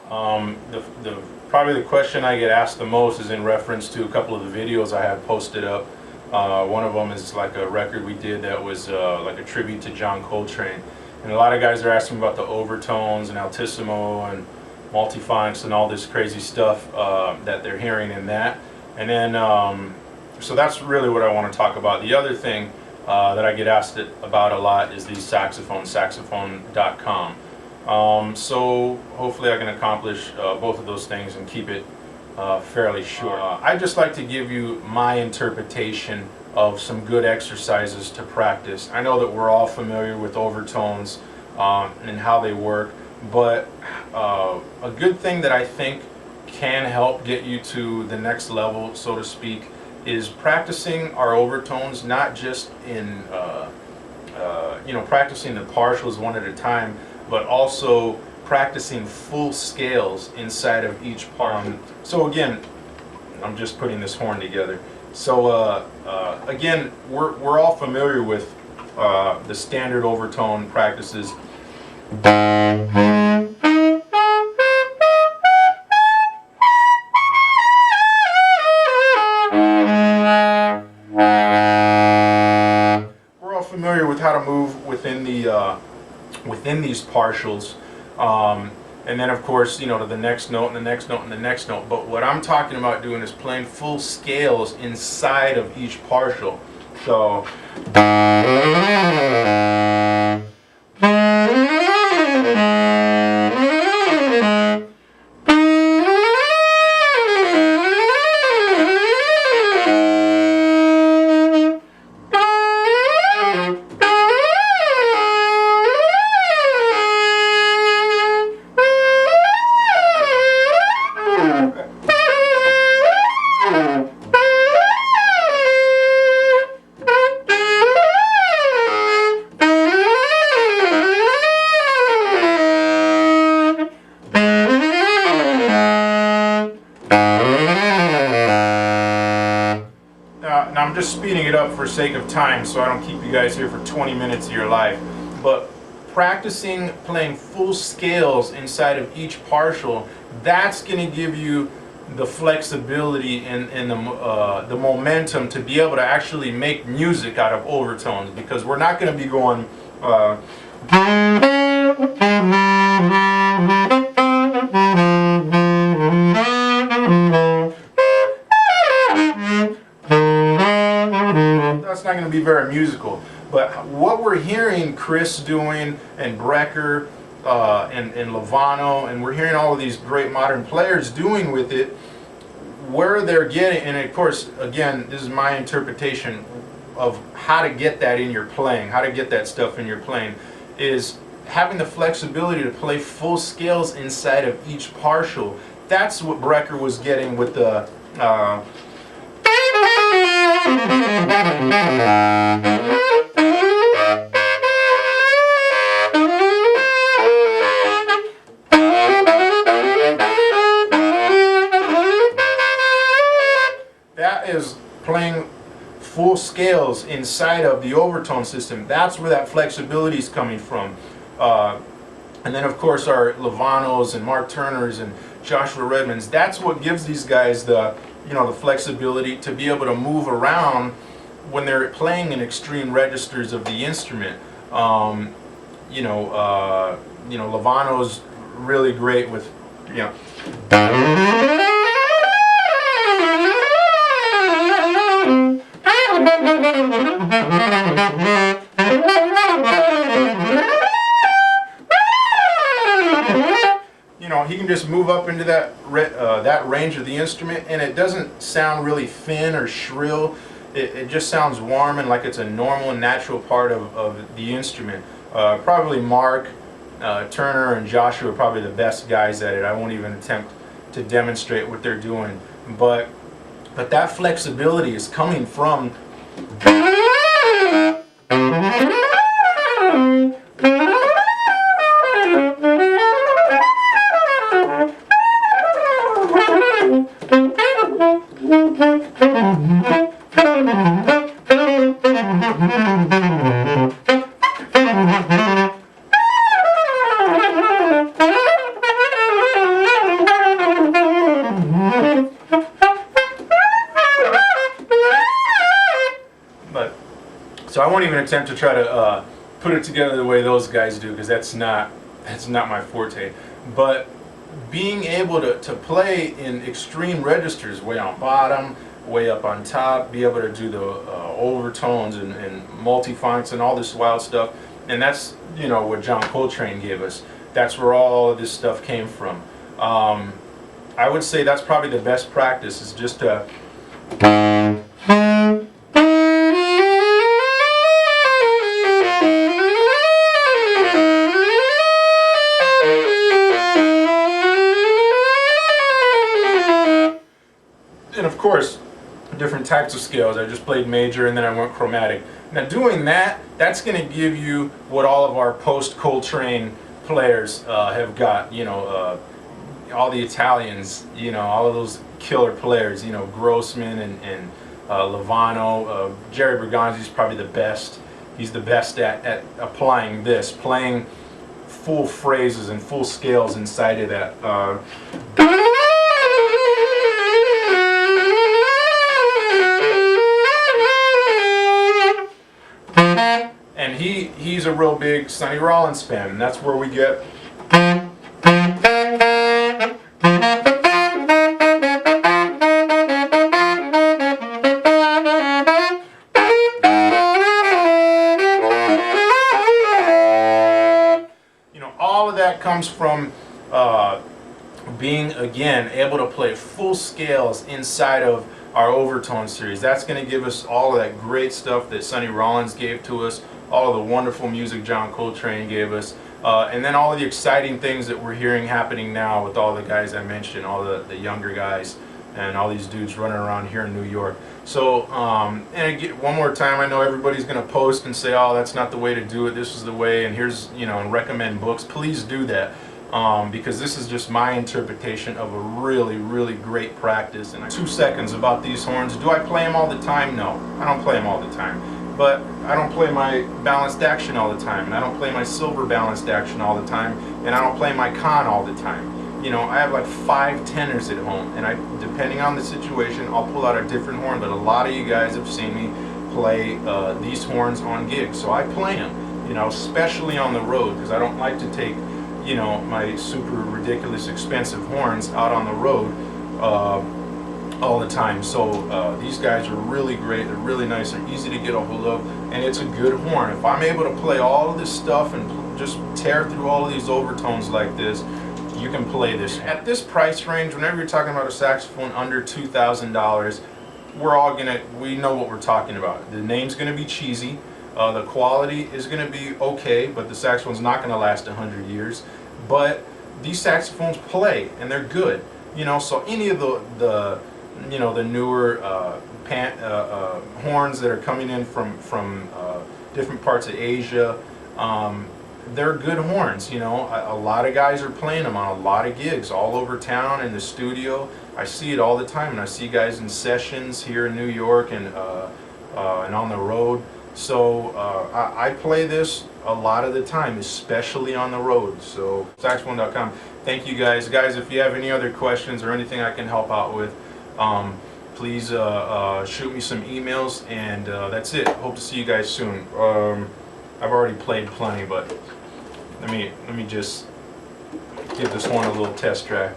Probably the question I get asked the most is in reference to a couple of the videos I have posted up. One of them is like a record we did that was like a tribute to John Coltrane. And a lot of guys are asking about the overtones and altissimo and multiphonics and all this crazy stuff that they're hearing in that. And then, so that's really what I want to talk about. The other thing that I get asked about a lot is these saxophones, saxophone.com. So hopefully I can accomplish both of those things and keep it fairly short. I'd just like to give you my interpretation of some good exercises to practice. I know that we're all familiar with overtones and how they work, but a good thing that I think can help get you to the next level, so to speak, is practicing our overtones, not just in practicing the partials one at a time, but also practicing full scales inside of each part. So again, I'm just putting this horn together. So again, we're all familiar with the standard overtone practices. We're all familiar with how to move within the within these partials, and then of course, to the next note and the next note and the next note. But what I'm talking about doing is playing full scales inside of each partial. So now I'm just speeding it up for sake of time so I don't keep you guys here for 20 minutes of your life. But practicing playing full scales inside of each partial, that's going to give you the flexibility and the momentum to be able to actually make music out of overtones, because we're not going to be going that's not going to be very musical. But what we're hearing Chris doing, and Brecker, and Lovano, and we're hearing all of these great modern players doing with it, where they're getting, and of course, again, this is my interpretation of how to get that in your playing, how to get that stuff in your playing, is having the flexibility to play full scales inside of each partial. That's what Brecker was getting with the that is playing full scales inside of the overtone system. That's where that flexibility is coming from. And then of course our Lovanos and Mark Turners and Joshua Redmonds, that's what gives these guys the the flexibility to be able to move around when they're playing in extreme registers of the instrument. Lovano's really great with he can just move up into that range of the instrument, and it doesn't sound really thin or shrill. It just sounds warm and like it's a normal and natural part of the instrument. Probably Mark, Turner, and Joshua are probably the best guys at it. I won't even attempt to demonstrate what they're doing, but that flexibility is coming from So I won't even attempt to try to put it together the way those guys do, because that's not my forte. But being able to play in extreme registers, way on bottom, way up on top, be able to do the overtones and multiphonics and all this wild stuff, and that's, you know, what John Coltrane gave us. That's where all of this stuff came from. I would say that's probably the best practice, is just to and of course, different types of scales. I just played major and then I went chromatic. Now doing that, that's going to give you what all of our post-Coltrane players have got, you know, all the Italians, you know, all of those killer players, you know, Grossman and Lovano. Jerry Bergonzi's probably the best. He's the best at applying this, playing full phrases and full scales inside of that. And he's a real big Sonny Rollins fan, and that's where we get all of that comes from being, again, able to play full scales inside of our Overtone series. That's going to give us all of that great stuff that Sonny Rollins gave to us, all of the wonderful music John Coltrane gave us, and then all of the exciting things that we're hearing happening now with all the guys I mentioned, all the younger guys, and all these dudes running around here in New York. So, and again, one more time, I know everybody's going to post and say, oh, that's not the way to do it, this is the way, and here's, you know, and recommend books. Please do that, because this is just my interpretation of a really, really great practice. And 2 seconds about these horns. Do I play them all the time? No, I don't play them all the time. But I don't play my balanced action all the time, and I don't play my silver balanced action all the time, and I don't play my con all the time. You know, I have like 5 tenors at home, and depending on the situation, I'll pull out a different horn. But a lot of you guys have seen me play these horns on gigs, so I play them. You know, especially on the road, because I don't like to take, you know, my super ridiculous expensive horns out on the road all the time. So these guys are really great. They're really nice. They're easy to get a hold of, and it's a good horn. If I'm able to play all of this stuff and just tear through all of these overtones like this, you can play this. At this price range, whenever you're talking about a saxophone under $2,000, we know what we're talking about. The name's gonna be cheesy. The quality is gonna be okay, but the saxophone's not gonna last 100 years. But these saxophones play, and they're good. You know, so any of the you know, the newer horns that are coming in from different parts of Asia, they're good horns. You know, a lot of guys are playing them on a lot of gigs all over town, in the studio. I see it all the time, and I see guys in sessions here in New York and on the road. So I play this a lot of the time, especially on the road. So saxophone.com. Thank you guys. Guys, if you have any other questions or anything I can help out with, please shoot me some emails, and that's it. Hope to see you guys soon. I've already played plenty, but let me just give this one a little test track.